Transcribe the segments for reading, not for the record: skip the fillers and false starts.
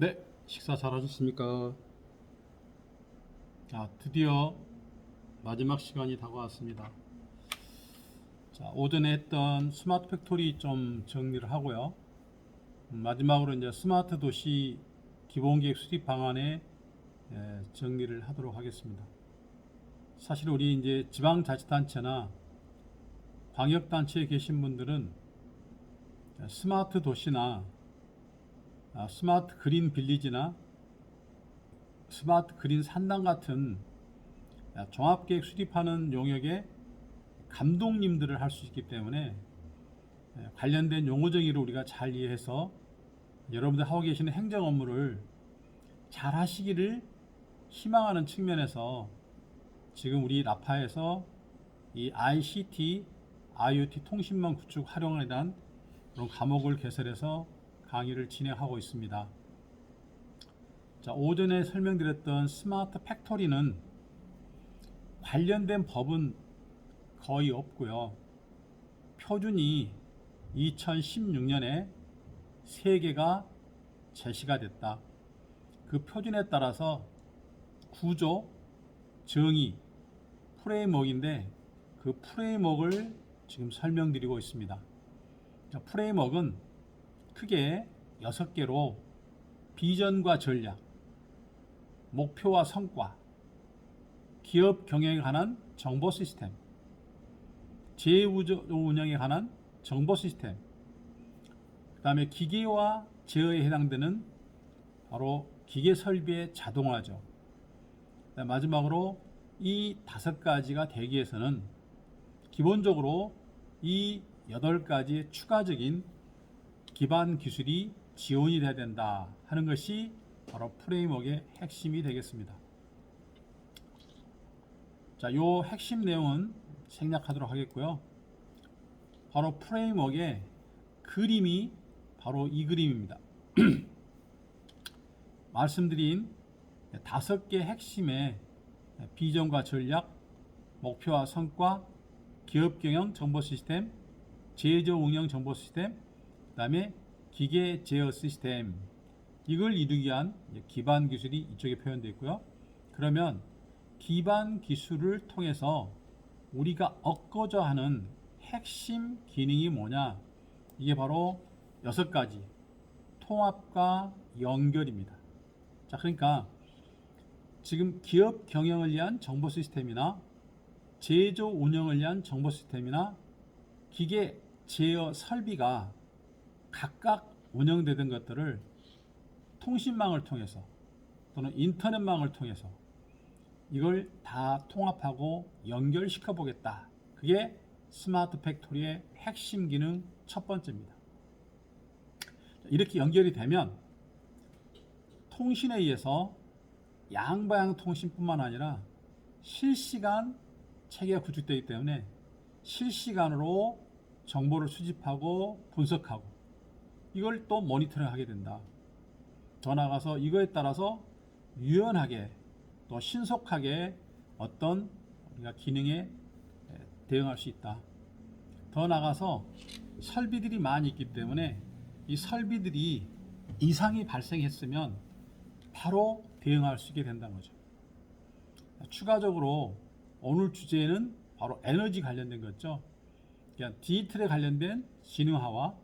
네, 식사 잘 하셨습니까? 드디어 마지막 시간이 다가왔습니다. 자, 오전에 했던 스마트 팩토리 좀 정리를 하고요. 마지막으로 이제 스마트 도시 기본계획 수립 방안에 정리를 하도록 하겠습니다. 사실 우리 이제 지방자치단체나 광역단체에 계신 분들은 스마트 도시나 스마트 그린 빌리지나 스마트 그린 산당 같은 종합계획 수립하는 용역에 감독님들을 할 수 있기 때문에 관련된 용어 정의를 우리가 잘 이해해서 여러분들 하고 계시는 행정 업무를 잘 하시기를 희망하는 측면에서 지금 우리 라파에서 이 ICT, IoT 통신망 구축 활용에 대한 그런 과목을 개설해서 강의를 진행하고 있습니다. 자, 오전에 설명드렸던 스마트 팩토리는 관련된 법은 거의 없고요. 표준이 2016년에 3개가 제시가 됐다. 그 표준에 따라서 구조, 정의, 프레임워크인데 그 프레임워크를 지금 설명드리고 있습니다. 프레임워크는 크게 6개로 비전과 전략, 목표와 성과, 기업 경영에 관한 정보 시스템, 제휴 운영에 관한 정보 시스템, 그 다음에 기계와 제어에 해당되는 바로 기계 설비의 자동화죠. 마지막으로 이 5가지가 되기 위해서는 기본적으로 이 8가지의 추가적인 기반 기술이 지원이 돼야 된다 하는 것이 바로 프레임워크의 핵심이 되겠습니다. 자, 요 핵심 내용은 생략하도록 하겠고요. 바로 프레임워크의 그림이 바로 이 그림입니다. 말씀드린 5개 핵심의 비전과 전략, 목표와 성과, 기업 경영 정보 시스템, 제조 운영 정보 시스템, 그 다음에 기계 제어 시스템, 이걸 이루기 위한 기반 기술이 이쪽에 표현되어 있고요. 그러면 기반 기술을 통해서 우리가 얻고자 하는 핵심 기능이 뭐냐? 이게 바로 6가지 통합과 연결입니다. 자, 그러니까 지금 기업 경영을 위한 정보 시스템이나 제조 운영을 위한 정보 시스템이나 기계 제어 설비가 각각 운영되던 것들을 통신망을 통해서 또는 인터넷망을 통해서 이걸 다 통합하고 연결시켜 보겠다. 그게 스마트 팩토리의 핵심 기능 첫 번째입니다. 이렇게 연결이 되면 통신에 의해서 양방향 통신뿐만 아니라 실시간 체계가 구축되기 때문에 실시간으로 정보를 수집하고 분석하고 이걸 또 모니터링 하게 된다. 더 나아가서 이거에 따라서 유연하게 또 신속하게 어떤 우리가 기능에 대응할 수 있다. 더 나아가서 설비들이 많이 있기 때문에 이 설비들이 이상이 발생했으면 바로 대응할 수 있게 된다는 거죠. 추가적으로 오늘 주제는 바로 에너지 관련된 거죠. 그러니까 디지털에 관련된 지능화와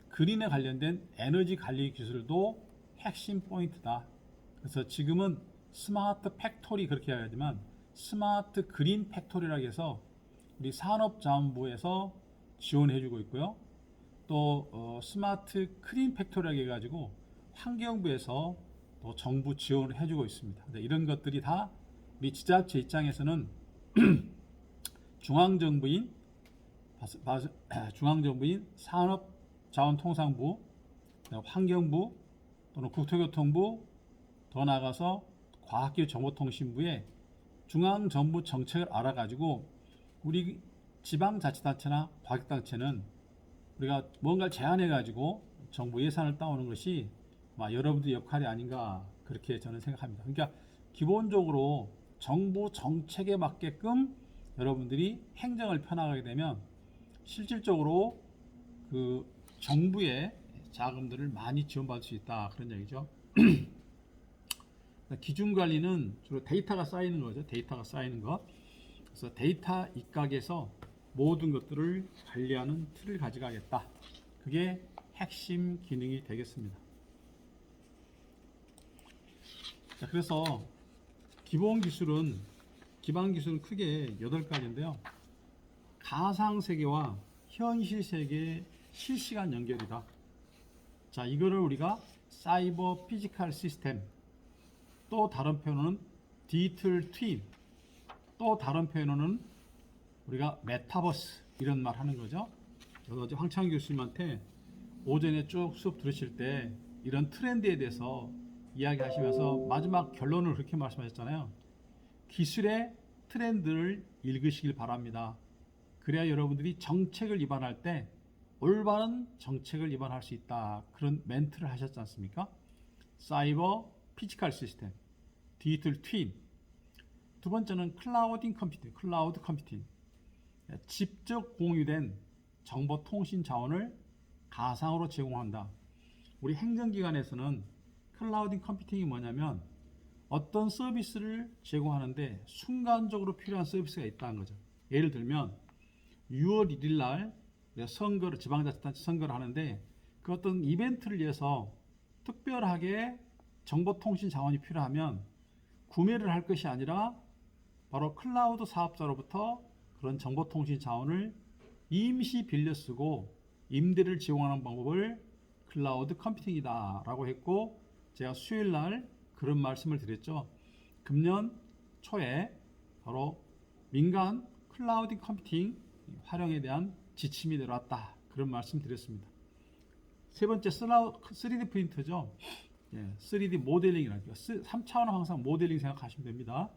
그린에 관련된 에너지 관리 기술도 핵심 포인트다. 그래서 지금은 스마트 팩토리 그렇게 해야지만 스마트 그린 팩토리라고 해서 우리 산업자원부에서 지원해주고 있고요. 또 스마트 크린 팩토리라고 해가지고 환경부에서 또 정부 지원을 해주고 있습니다. 이런 것들이 다 우리 지자체 입장에서는 중앙정부인 산업자원통상부, 환경부 또는 국토교통부, 더 나아가서 과학기술정보통신부의 중앙정부 정책을 알아가지고 우리 지방자치단체나 과격단체는 우리가 뭔가를 제안해가지고 정부 예산을 따오는 것이 여러분들의 역할이 아닌가 그렇게 저는 생각합니다. 그러니까 기본적으로 정부 정책에 맞게끔 여러분들이 행정을 펴나가게 되면 실질적으로 그 정부의 자금들을 많이 지원받을 수 있다 그런 얘기죠. 기준 관리는 주로 데이터가 쌓이는 거죠. 데이터가 쌓이는 것. 그래서 데이터 입각에서 모든 것들을 관리하는 틀을 가져가겠다. 그게 핵심 기능이 되겠습니다. 자, 그래서 기반 기술은 크게 8가지인데요. 가상 세계와 현실 세계의 실시간 연결이다. 자, 이거를 우리가 사이버 피지컬 시스템, 또 다른 표현은 디지털 트윈, 또 다른 표현은 우리가 메타버스 이런 말 하는 거죠. 저도 어제 황창 교수님한테 오전에 쭉 수업 들으실 때 이런 트렌드에 대해서 이야기하시면서 마지막 결론을 그렇게 말씀하셨잖아요. 기술의 트렌드를 읽으시길 바랍니다. 그래야 여러분들이 정책을 입안할 때 올바른 정책을 입안할 수 있다. 그런 멘트를 하셨지 않습니까? 사이버 피지컬 시스템, 디지털 트윈. 두 번째는 클라우드 컴퓨팅. 직접 공유된 정보 통신 자원을 가상으로 제공한다. 우리 행정기관에서는 클라우드 컴퓨팅이 뭐냐면 어떤 서비스를 제공하는데 순간적으로 필요한 서비스가 있다는 거죠. 예를 들면 6월 1일 날 선거를 지방자치단체 선거를 하는데 그 어떤 이벤트를 위해서 특별하게 정보통신 자원이 필요하면 구매를 할 것이 아니라 바로 클라우드 사업자로부터 그런 정보통신 자원을 임시 빌려 쓰고 임대를 제공하는 방법을 클라우드 컴퓨팅이다 라고 했고, 제가 수요일 날 그런 말씀을 드렸죠. 금년 초에 바로 민간 클라우드 컴퓨팅 활용에 대한 지침이 내려왔다, 그런 말씀 드렸습니다. 세 번째 3D 프린터죠. 3D 모델링이랄까, 3차원은 항상 모델링 생각하시면 됩니다.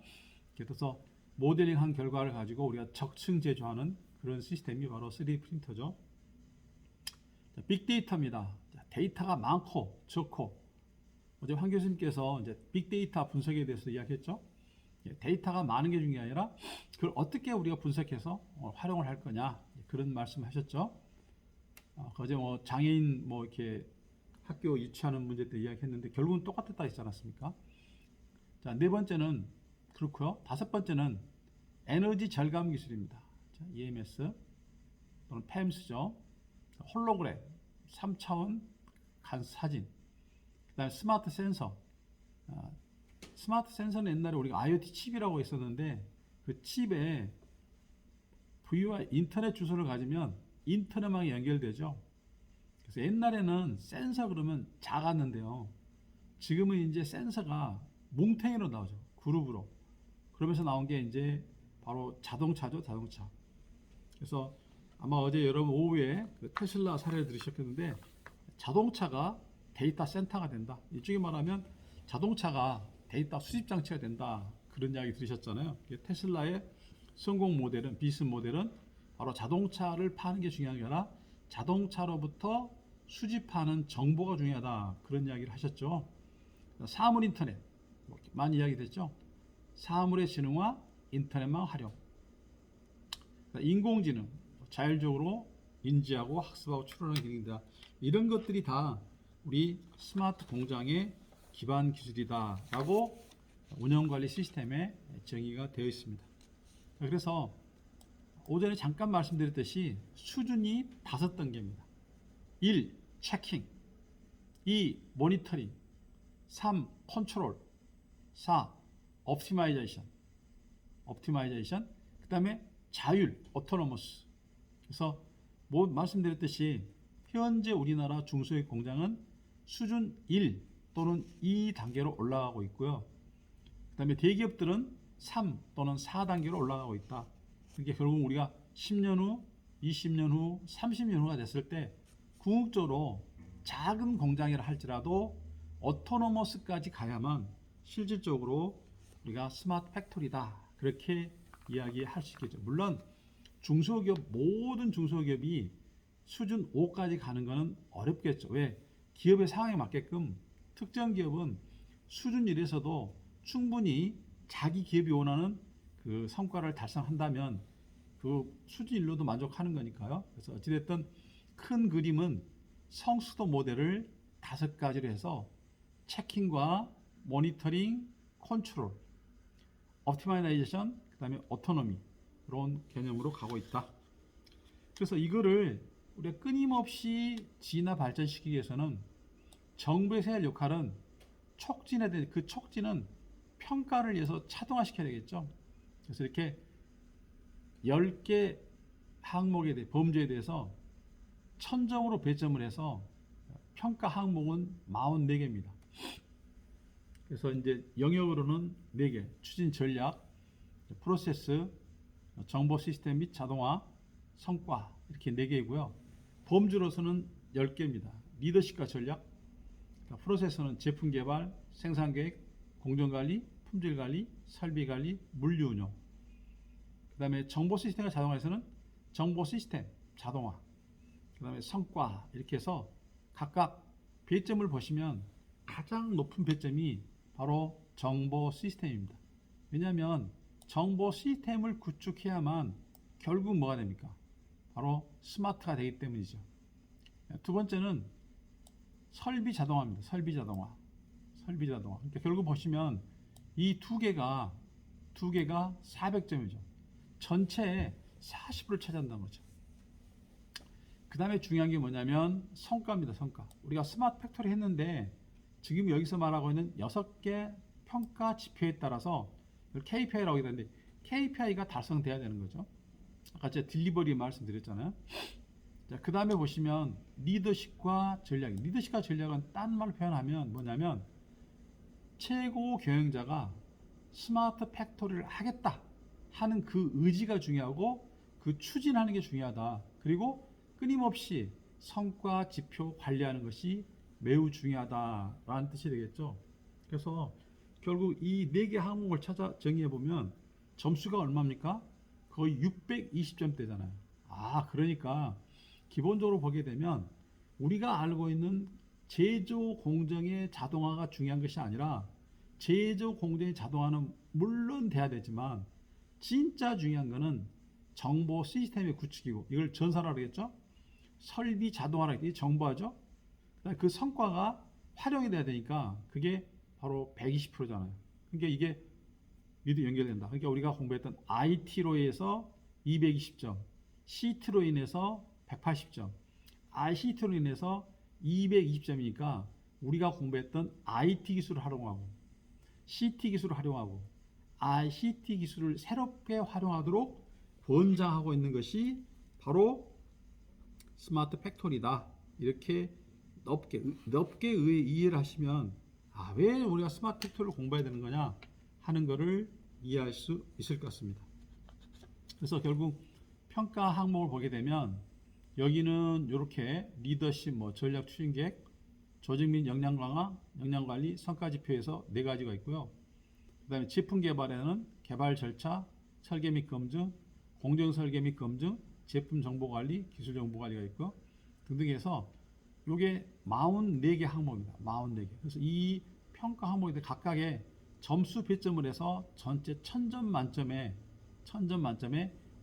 그래서 모델링한 결과를 가지고 우리가 적층 제조하는 그런 시스템이 바로 3D 프린터죠. 빅데이터입니다. 데이터가 많고 적고, 어제 황 교수님께서 이제 빅데이터 분석에 대해서 이야기했죠. 데이터가 많은 게 중요한 게 아니라 그걸 어떻게 우리가 분석해서 활용을 할 거냐, 그런 말씀하셨죠. 어제 뭐 장애인 뭐 이렇게 학교 유치하는 문제 때 이야기했는데 결국은 똑같았다 했지 않았습니까? 자, 네 번째는 그렇고요. 다섯 번째는 에너지 절감 기술입니다. 자, EMS 또는 PEMS죠. 홀로그램, 3차원 간 사진, 그다음에 스마트 센서. 스마트 센서는 옛날에 우리가 IoT 칩이라고 했었는데 그 칩에 VY 인터넷 주소를 가지면 인터넷망에 연결되죠. 그래서 옛날에는 센서 그러면 작았는데요. 지금은 이제 센서가 뭉탱이로 나오죠. 그룹으로. 그러면서 나온 게 이제 바로 자동차죠, 자동차. 그래서 아마 어제 여러분 오후에 그 테슬라 사례를 들으셨겠는데 자동차가 데이터 센터가 된다. 일종의 말하면 자동차가 데이터 수집 장치가 된다. 그런 이야기 들으셨잖아요. 테슬라의 성공 모델은, 비즈니스 모델은 바로 자동차를 파는 게 중요한 게 아니라 자동차로부터 수집하는 정보가 중요하다. 그런 이야기를 하셨죠. 사물 인터넷, 많이 이야기 됐죠. 사물의 지능화, 인터넷망 활용. 인공지능, 자율적으로 인지하고 학습하고 추론하는 기능이다. 이런 것들이 다 우리 스마트 공장의 기반 기술이다 라고 운영관리 시스템에 정의가 되어 있습니다. 그래서 오전에 잠깐 말씀드렸듯이 수준이 5단계입니다. 1. 체킹, 2. 모니터링, 3. 컨트롤, 4. 옵티마이제이션, 그 다음에 자율, 오토노머스. 그래서 뭐 말씀드렸듯이 현재 우리나라 중소기업 공장은 수준 1 또는 2 단계로 올라가고 있고요. 그 다음에 대기업들은 3 또는 4단계로 올라가고 있다. 그러니까 결국 우리가 10년 후, 20년 후, 30년 후가 됐을 때 궁극적으로 작은 공장이라 할지라도 오토노머스까지 가야만 실질적으로 우리가 스마트 팩토리다, 그렇게 이야기할 수 있겠죠. 물론 중소기업, 모든 중소기업이 수준 5까지 가는 것은 어렵겠죠. 왜? 기업의 상황에 맞게끔 특정 기업은 수준 1에서도 충분히 자기 기업이 원하는 그 성과를 달성한다면 그 수준 1로도 만족하는 거니까요. 그래서 어찌됐든 큰 그림은 성수도 모델을 5가지로 해서 체킹과 모니터링, 컨트롤, 옵티마이제이션, 그다음에 오토노미 이런 개념으로 가고 있다. 그래서 이거를 우리가 끊임없이 진화 발전시키기 위해서는 정부에서 할 역할은 촉진해야 돼. 그 촉진은 평가를 위해서 차동화시켜야 되겠죠. 그래서 이렇게 10개 항목에 대해 범죄에 대해서 천정으로 배점을 해서 평가 항목은 44개입니다. 그래서 이제 영역으로는 4개, 추진 전략, 프로세스, 정보 시스템 및 자동화, 성과 이렇게 4개이고요. 범주로서는 10개입니다. 리더십과 전략, 프로세스는 제품 개발, 생산 계획, 공정 관리, 품질 관리, 설비 관리, 물류 운영. 그다음에 정보 시스템과 자동화에서는 정보 시스템, 자동화. 그다음에 성과 이렇게 해서 각각 배점을 보시면 가장 높은 배점이 바로 정보 시스템입니다. 왜냐하면 정보 시스템을 구축해야만 결국 뭐가 됩니까? 바로 스마트가 되기 때문이죠. 두 번째는 설비 자동화입니다. 설비 자동화. 그러니까 결국 보시면 이 두 개가 400점이죠. 전체의 40%를 차지한다는 거죠. 그 다음에 중요한 게 뭐냐면 성과입니다. 성과. 우리가 스마트 팩토리 했는데 지금 여기서 말하고 있는 6개 평가 지표에 따라서 KPI라고 하는데 KPI가 달성돼야 되는 거죠. 아까 제가 딜리버리 말씀드렸잖아요. 자, 그 다음에 보시면 리더십과 전략. 리더십과 전략은 딴 말로 표현하면 뭐냐면 최고 경영자가 스마트 팩토리를 하겠다 하는 그 의지가 중요하고 그 추진하는 게 중요하다. 그리고 끊임없이 성과 지표 관리하는 것이 매우 중요하다라는 뜻이 되겠죠. 그래서 결국 이 4개 항목을 찾아 정의해 보면 점수가 얼마입니까? 거의 620점대잖아요. 그러니까 기본적으로 보게 되면 우리가 알고 있는 제조 공정의 자동화가 중요한 것이 아니라 제조 공정의 자동화는 물론 돼야 되지만 진짜 중요한 거는 정보 시스템의 구축이고 이걸 전산화라고 했죠. 설비 자동화라고 했죠. 정보화죠. 그 성과가 활용이 돼야 되니까 그게 바로 120%잖아요. 그러니까 이게 미드 연결된다. 그러니까 우리가 공부했던 IT로 인해서 220점, CT로 인해서 180점, ICT로 인해서 220점이니까 우리가 공부했던 IT 기술을 활용하고 CT 기술을 활용하고 ICT 기술을 새롭게 활용하도록 권장하고 있는 것이 바로 스마트 팩토리다. 이렇게 넓게 이해를 하시면 왜 우리가 스마트 팩토리를 공부해야 되는 거냐 하는 것을 이해할 수 있을 것 같습니다. 그래서 결국 평가 항목을 보게 되면 여기는 이렇게 리더십, 전략 추진 계획, 조직 및 역량 강화, 역량 관리, 성과 지표에서 4가지가 있고요. 그 다음에 제품 개발에는 개발 절차, 설계 및 검증, 공정 설계 및 검증, 제품 정보 관리, 기술 정보 관리가 있고 등등 해서 요게 44개 항목입니다. 44개. 그래서 이 평가 항목에 각각의 점수 배점을 해서 전체 1000점 만점에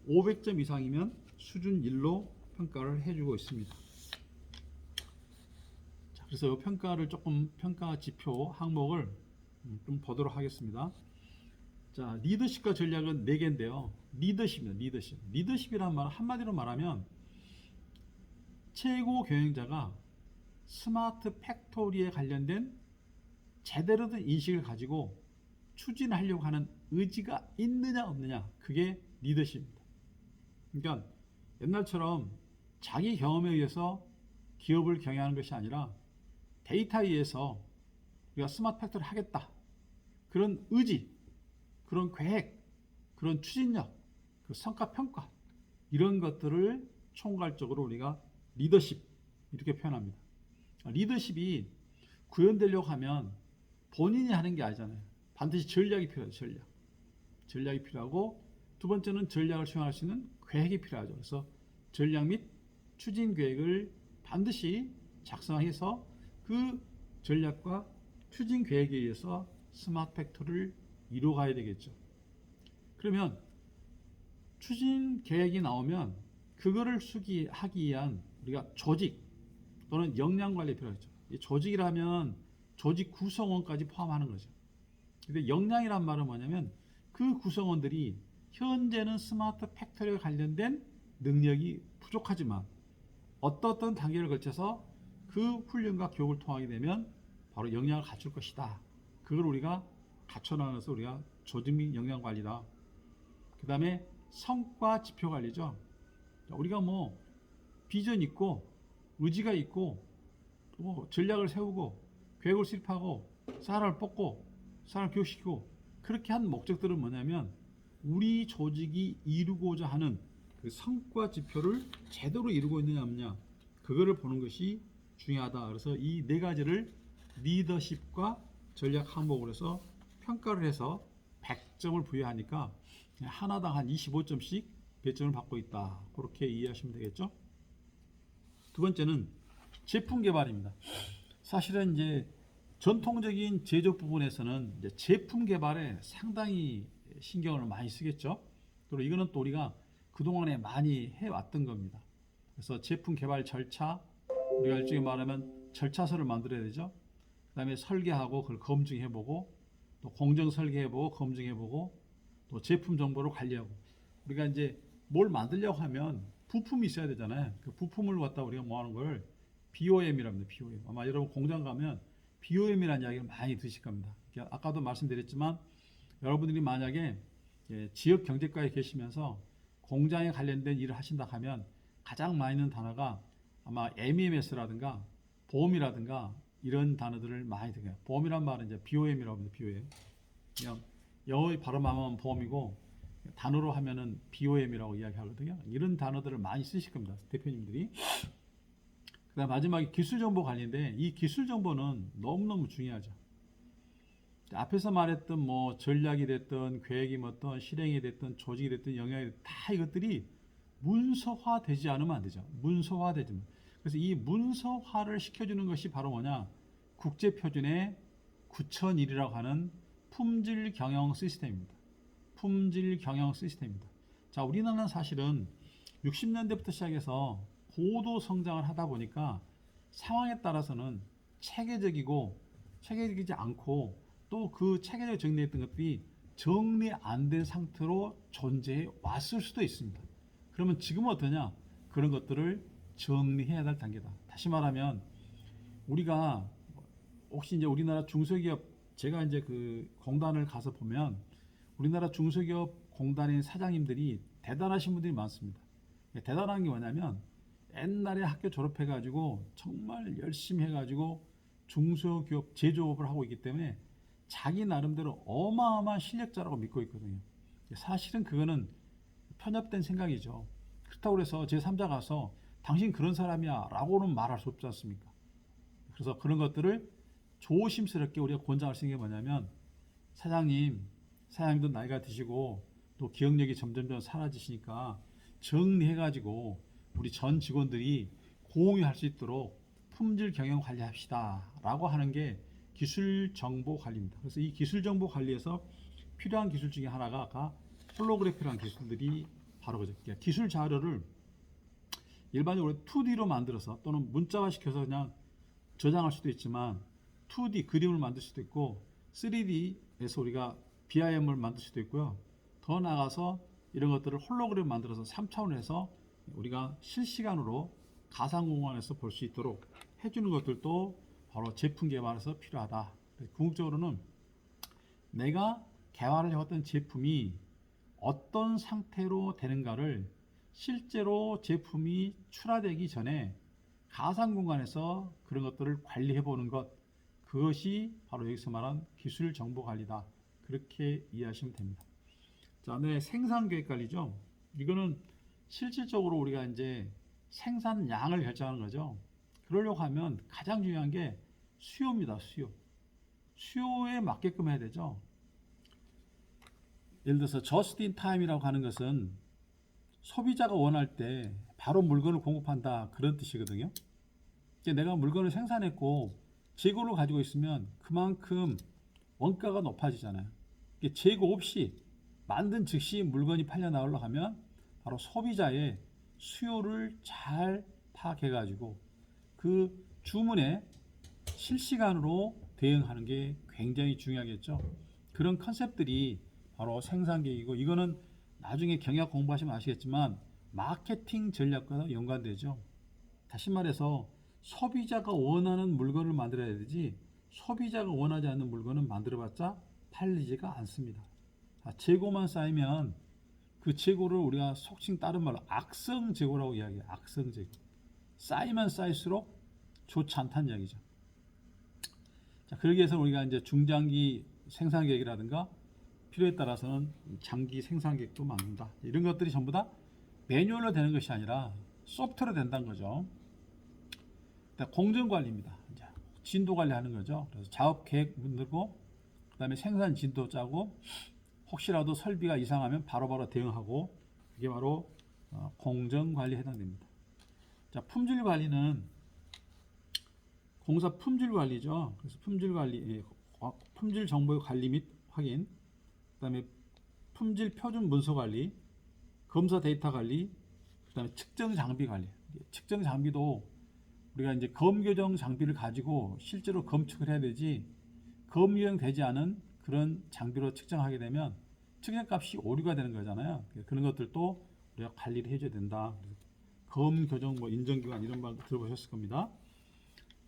500점 이상이면 수준 1로 평가를 해주고 있습니다. 자, 그래서 이 평가를 평가 지표 항목을 좀 보도록 하겠습니다. 자, 리더십과 전략은 4개인데요. 리더십입니다. 리더십이란 말 한마디로 말하면 최고 경영자가 스마트 팩토리에 관련된 제대로 된 인식을 가지고 추진하려고 하는 의지가 있느냐 없느냐, 그게 리더십입니다. 그러니까 옛날처럼 자기 경험에 의해서 기업을 경영하는 것이 아니라 데이터에 의해서 우리가 스마트 팩토리를 하겠다, 그런 의지, 그런 계획, 그런 추진력, 그 성과 평가, 이런 것들을 총괄적으로 우리가 리더십 이렇게 표현합니다. 리더십이 구현되려고 하면 본인이 하는 게 아니잖아요. 반드시 전략이 필요하죠. 전략이 필요하고, 두 번째는 전략을 수행할 수 있는 계획이 필요하죠. 그래서 전략 및 추진 계획을 반드시 작성해서 그 전략과 추진 계획에 의해서 스마트 팩토리를 이루어가야 되겠죠. 그러면 추진 계획이 나오면 그거를 하기 위한 우리가 조직 또는 역량 관리 필요하죠. 이 조직이라면 조직 구성원까지 포함하는 거죠. 근데 역량이란 말은 뭐냐면 그 구성원들이 현재는 스마트 팩토리와 관련된 능력이 부족하지만 어떤 단계를 거쳐서 그 훈련과 교육을 통하게 되면 바로 역량을 갖출 것이다. 그걸 우리가 갖춰나가서 우리가 조직 및 역량 관리다. 그 다음에 성과 지표 관리죠. 우리가 뭐 비전 있고 의지가 있고 또 전략을 세우고 계획을 수립하고 사람을 뽑고 사람을 교육시키고 그렇게 한 목적들은 뭐냐면 우리 조직이 이루고자 하는 그 성과 지표를 제대로 이루고 있느냐 없느냐 그거를 보는 것이 중요하다. 그래서 이 네 가지를 리더십과 전략 항목으로 해서 평가를 해서 100점을 부여하니까 하나당 한 25점씩 배점을 받고 있다. 그렇게 이해하시면 되겠죠. 두 번째는 제품 개발입니다. 사실은 이제 전통적인 제조 부분에서는 이제 제품 개발에 상당히 신경을 많이 쓰겠죠. 그리고 이거는 또 우리가 그동안에 많이 해왔던 겁니다. 그래서 제품 개발 절차, 우리가 일종의 말하면 절차서를 만들어야 되죠. 그 다음에 설계하고 그걸 검증해보고 또 공정 설계해보고 검증해보고 또 제품 정보를 관리하고 우리가 이제 뭘 만들려고 하면 부품이 있어야 되잖아요. 그 부품을 갖다 우리가 뭐 하는 걸 BOM이랍니다. BOM. 아마 여러분 공장 가면 BOM이라는 이야기를 많이 드실 겁니다. 아까도 말씀드렸지만 여러분들이 만약에 지역 경제과에 계시면서 공장에 관련된 일을 하신다 하면 가장 많이 있는 단어가 아마 MEMS라든가 보험이라든가 이런 단어들을 많이 들어요. 보험이란 말은 이제 BOM이라고 합니다. BOM. 그냥 영어 발음하면 보험이고 단어로 하면은 BOM이라고 이야기하거든요. 이런 단어들을 많이 쓰실 겁니다. 대표님들이. 그다음 마지막에 기술 정보 관리인데 이 기술 정보는 너무너무 중요하죠. 앞에서 말했던 뭐 전략이 됐든 계획이 뭐든 실행이 됐든 조직이 됐든 영역이 됐든 다 이것들이 문서화되지 않으면 안 되죠. 문서화되지. 그래서 이 문서화를 시켜주는 것이 바로 뭐냐? 국제표준의 9001이라고 하는 품질 경영 시스템입니다. 품질 경영 시스템입니다. 자, 우리나라는 사실은 60년대부터 시작해서 고도 성장을 하다 보니까 상황에 따라서는 체계적이지 않고 또 그 체계적으로 정리했던 것들이 정리 안 된 상태로 존재해 왔을 수도 있습니다. 그러면 지금은 어떠냐? 그런 것들을 정리해야 될 단계다. 다시 말하면 우리가 혹시 이제 우리나라 중소기업 제가 이제 그 공단을 가서 보면 우리나라 중소기업 공단의 사장님들이 대단하신 분들이 많습니다. 대단한 게 뭐냐면 옛날에 학교 졸업해가지고 정말 열심히 해가지고 중소기업 제조업을 하고 있기 때문에 자기 나름대로 어마어마한 실력자라고 믿고 있거든요. 사실은 그거는 편협된 생각이죠. 그렇다고 해서 제3자 가서 당신 그런 사람이야 라고는 말할 수 없지 않습니까? 그래서 그런 것들을 조심스럽게 우리가 권장할 수 있는 게 뭐냐면 사장님도 나이가 드시고 또 기억력이 점점 사라지시니까 정리해가지고 우리 전 직원들이 공유할 수 있도록 품질 경영 관리합시다 라고 하는 게 기술 정보 관리입니다. 그래서 이 기술 정보 관리에서 필요한 기술 중에 하나가 홀로그래피라는 기술들이 바로 그죠. 기술 자료를 일반적으로 2D로 만들어서 또는 문자화 시켜서 그냥 저장할 수도 있지만 2D 그림을 만들 수도 있고 3D에서 우리가 BIM을 만들 수도 있고요. 더 나아가서 이런 것들을 홀로그램 만들어서 3차원을 해서 우리가 실시간으로 가상공간에서 볼 수 있도록 해주는 것들도 바로 제품 개발에서 필요하다. 궁극적으로는 내가 개발을 해왔던 제품이 어떤 상태로 되는가를 실제로 제품이 출하되기 전에 가상공간에서 그런 것들을 관리해보는 것, 그것이 바로 여기서 말한 기술 정보 관리다. 그렇게 이해하시면 됩니다. 자, 네, 생산 계획 관리죠. 이거는 실질적으로 우리가 이제 생산량을 결정하는 거죠. 그러려고 하면 가장 중요한 게 수요입니다. 수요에 맞게끔 해야 되죠. 예를 들어서 just in time이라고 하는 것은 소비자가 원할 때 바로 물건을 공급한다 그런 뜻이거든요. 내가 물건을 생산했고 재고를 가지고 있으면 그만큼 원가가 높아지잖아요. 재고 없이 만든 즉시 물건이 팔려 나오려고 하면 바로 소비자의 수요를 잘 파악해 가지고 그 주문에 실시간으로 대응하는 게 굉장히 중요하겠죠. 그런 컨셉들이 바로 생산계획이고 이거는 나중에 경영 공부하시면 아시겠지만 마케팅 전략과 연관되죠. 다시 말해서 소비자가 원하는 물건을 만들어야 되지 소비자가 원하지 않는 물건은 만들어봤자 팔리지가 않습니다. 재고만 쌓이면 그 재고를 우리가 속칭 다른 말로 악성 재고라고 이야기해요. 악성 재고. 쌓이면 쌓일수록 좋지 않다는 이야기죠. 자, 그러기 위해서 우리가 이제 중장기 생산 계획이라든가 필요에 따라서는 장기 생산 계획도 만든다. 이런 것들이 전부 다 매뉴얼로 되는 것이 아니라 소프트웨어로 된다는 거죠. 공정 관리입니다. 이제 진도 관리하는 거죠. 그래서 작업 계획 만들고 그다음에 생산 진도 짜고 혹시라도 설비가 이상하면 바로바로 대응하고 이게 바로 공정 관리에 해당됩니다. 자, 품질 관리는 공사 품질 관리죠. 그래서 품질 관리, 품질 정보의 관리 및 확인, 그다음에 품질 표준 문서 관리, 검사 데이터 관리, 그다음에 측정 장비 관리. 측정 장비도 우리가 이제 검교정 장비를 가지고 실제로 검측을 해야 되지 검유형되지 않은 그런 장비로 측정하게 되면 측정값이 오류가 되는 거잖아요. 그런 것들도 우리가 관리를 해줘야 된다. 검교정 뭐 인정기관 이런 말도 들어보셨을 겁니다.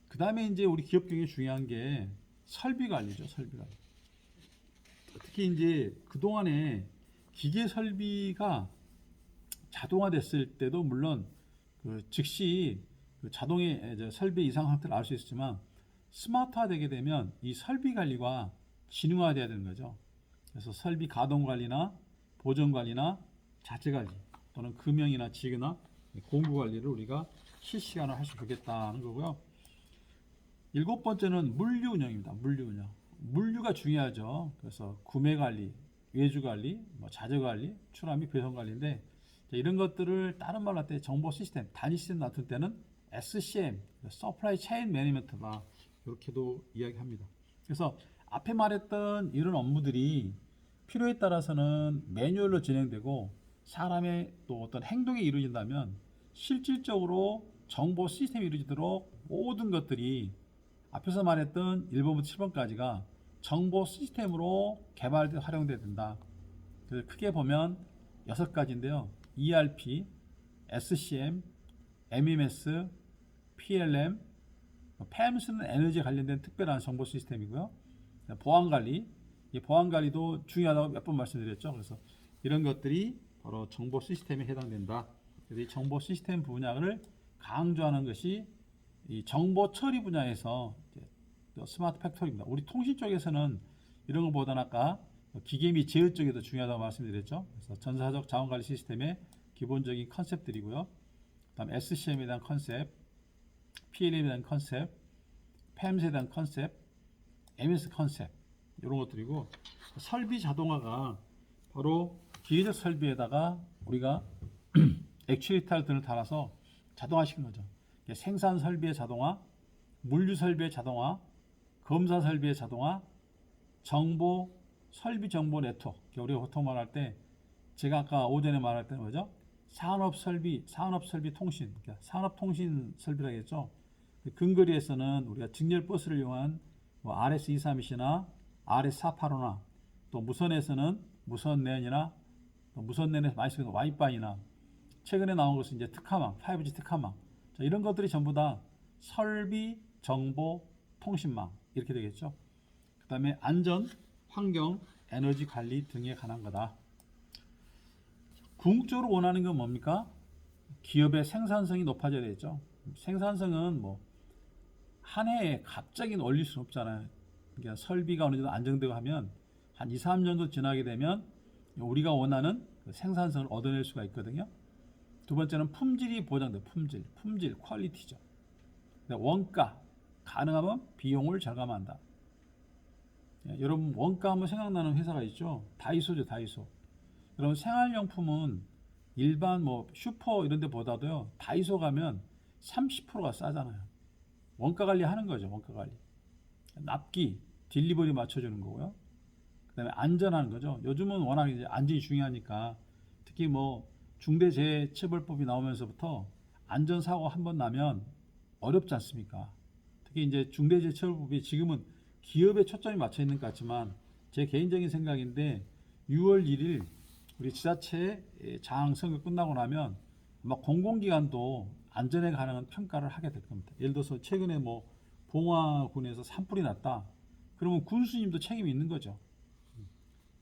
그 다음에 이제 우리 기업 경영에 중요한 게 설비 관리죠. 설비 관리. 특히 이제 그동안에 기계 설비가 자동화됐을 때도 물론 그 즉시 그 자동의 설비 이상 상태를 알 수 있었지만 스마트화되게 되면 이 설비 관리가 지능화돼야 되는 거죠. 그래서 설비 가동 관리나 보정 관리나 자체 관리 또는 금형이나 지그나 공구 관리를 우리가 실시간으로 할 수 있겠다는 거고요. 7번째는 물류 운영입니다. 물류 운영. 물류가 중요하죠. 그래서 구매 관리, 외주 관리, 뭐 자재 관리, 출하 및 배송 관리인데 이런 것들을 다른 말로 할 때 정보 시스템, 단위 시스템 놔둘 때는 SCM, Supply Chain Management가 이렇게도 이야기합니다. 그래서 앞에 말했던 이런 업무들이 필요에 따라서는 매뉴얼로 진행되고 사람의 또 어떤 행동이 이루어진다면 실질적으로 정보 시스템이 이루어지도록 모든 것들이 앞에서 말했던 1번부터 7번까지가 정보 시스템으로 개발돼 활용돼야 된다. 그래서 크게 보면 6가지인데요. ERP, SCM, MEMS, PLM, PAMS는 에너지에 관련된 특별한 정보 시스템이고요. 보안 관리, 이 보안 관리도 중요하다고 몇 번 말씀드렸죠. 그래서 이런 것들이 바로 정보 시스템에 해당된다. 그래서 이 정보 시스템 분야를 강조하는 것이 이 정보 처리 분야에서 스마트 팩토리입니다. 우리 통신 쪽에서는 이런 것보다는 아까 기계 및 제어 쪽이 더 중요하다고 말씀드렸죠. 그래서 전사적 자원 관리 시스템의 기본적인 컨셉들이고요. 그다음 SCM에 대한 컨셉, PLM에 대한 컨셉, PAMS에 대한 컨셉, MS 컨셉 이런 것들이고 설비 자동화가 바로 기계적 설비에다가 우리가 액추에이터 등을 달아서 자동화시키는 거죠. 생산 설비의 자동화, 물류 설비의 자동화, 검사 설비의 자동화, 정보 설비 정보 네트워크. 우리가 보통 말할 때 제가 아까 오전에 말할 때는 뭐죠? 산업 설비 통신, 그러니까 산업 통신 설비라고 했죠. 근거리에서는 우리가 직렬 버스를 이용한 뭐 RS232나 RS485나 또 무선에서는 무선랜이나 또 무선랜에서 많이 쓰는 와이파이나 최근에 나온 것은 이제 특화망, 5G 특화망. 자, 이런 것들이 전부 다 설비, 정보, 통신망 이렇게 되겠죠. 그 다음에 안전, 환경, 에너지 관리 등에 관한 거다. 궁극적으로 원하는 건 뭡니까? 기업의 생산성이 높아져야 되겠죠. 생산성은 뭐 한 해에 갑자기 올릴 수는 없잖아요. 그러니까 설비가 어느 정도 안정되고 하면 한 2, 3년 정도 지나게 되면 우리가 원하는 생산성을 얻어낼 수가 있거든요. 두 번째는 품질이 보장돼. 품질, 퀄리티죠. 원가, 가능하면 비용을 절감한다. 여러분 원가 하면 생각나는 회사가 있죠. 다이소죠, 다이소. 여러분 생활용품은 일반 뭐 슈퍼 이런 데보다도요. 다이소 가면 30%가 싸잖아요. 원가 관리 하는 거죠. 원가 관리. 납기, 딜리버리 맞춰주는 거고요. 그 다음에 안전하는 거죠. 요즘은 워낙 이제 안전이 중요하니까 특히 뭐 중대재해처벌법이 나오면서부터 안전사고 한 번 나면 어렵지 않습니까? 특히 이제 중대재해처벌법이 지금은 기업에 초점이 맞춰 있는 것 같지만 제 개인적인 생각인데 6월 1일 우리 지자체 장 선거 끝나고 나면 아마 공공기관도 안전에 관한 평가를 하게 될 겁니다. 예를 들어서 최근에 뭐 봉화군에서 산불이 났다. 그러면 군수님도 책임이 있는 거죠.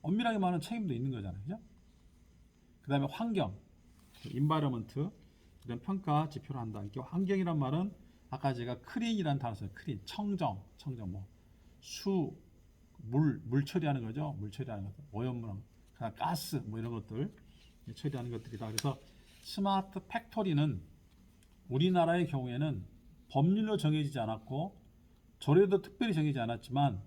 엄밀하게 말하면 책임도 있는 거잖아요. 그죠? 그 다음에 환경, 인바이러먼트 이런 평가 지표를 한다. 이렇게 환경이란 말은 아까 제가 크린이라는 단어 썼어요. 크린, 청정 뭐 수, 물 처리하는 거죠. 물 처리하는 것들, 오염물, 그다음 가스 뭐 이런 것들 처리하는 것들이다. 그래서 스마트 팩토리는 우리나라의 경우에는 법률로 정해지지 않았고 조례도 특별히 정해지지 않았지만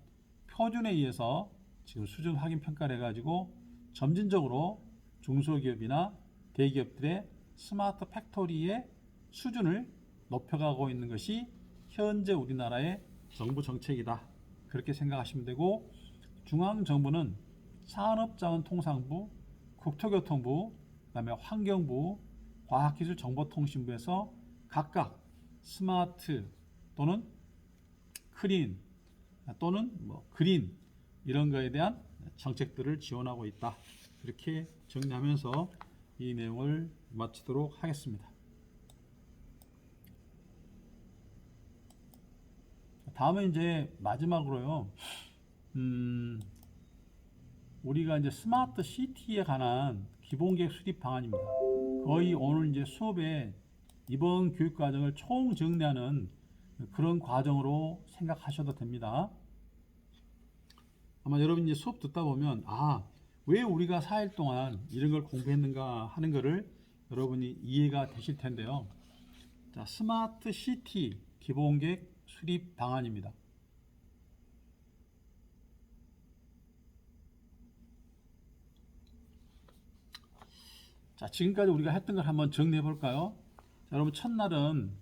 표준에 의해서 지금 수준 확인 평가를 해가지고 점진적으로 중소기업이나 대기업들의 스마트 팩토리의 수준을 높여가고 있는 것이 현재 우리나라의 정부 정책이다. 그렇게 생각하시면 되고 중앙정부는 산업자원통상부, 국토교통부, 그다음에 환경부, 과학기술정보통신부에서 각각 스마트 또는 크린 또는 뭐 그린 이런 거에 대한 정책들을 지원하고 있다. 이렇게 정리하면서 이 내용을 마치도록 하겠습니다. 다음은 이제 마지막으로요. 우리가 이제 스마트 시티에 관한 기본계획 수립 방안입니다. 거의 오늘 이제 수업에 이번 교육 과정을 총 정리하는 그런 과정으로 생각하셔도 됩니다. 아마 여러분 이제 수업 듣다 보면 왜 우리가 4일 동안 이런 걸 공부했는가 하는 거를 여러분이 이해가 되실 텐데요. 자, 스마트 시티 기본계획 수립 방안입니다. 자, 지금까지 우리가 했던 걸 한번 정리해 볼까요? 자, 여러분 첫날은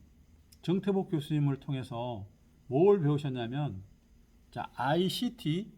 정태복 교수님을 통해서 뭘 배우셨냐면 자, ICT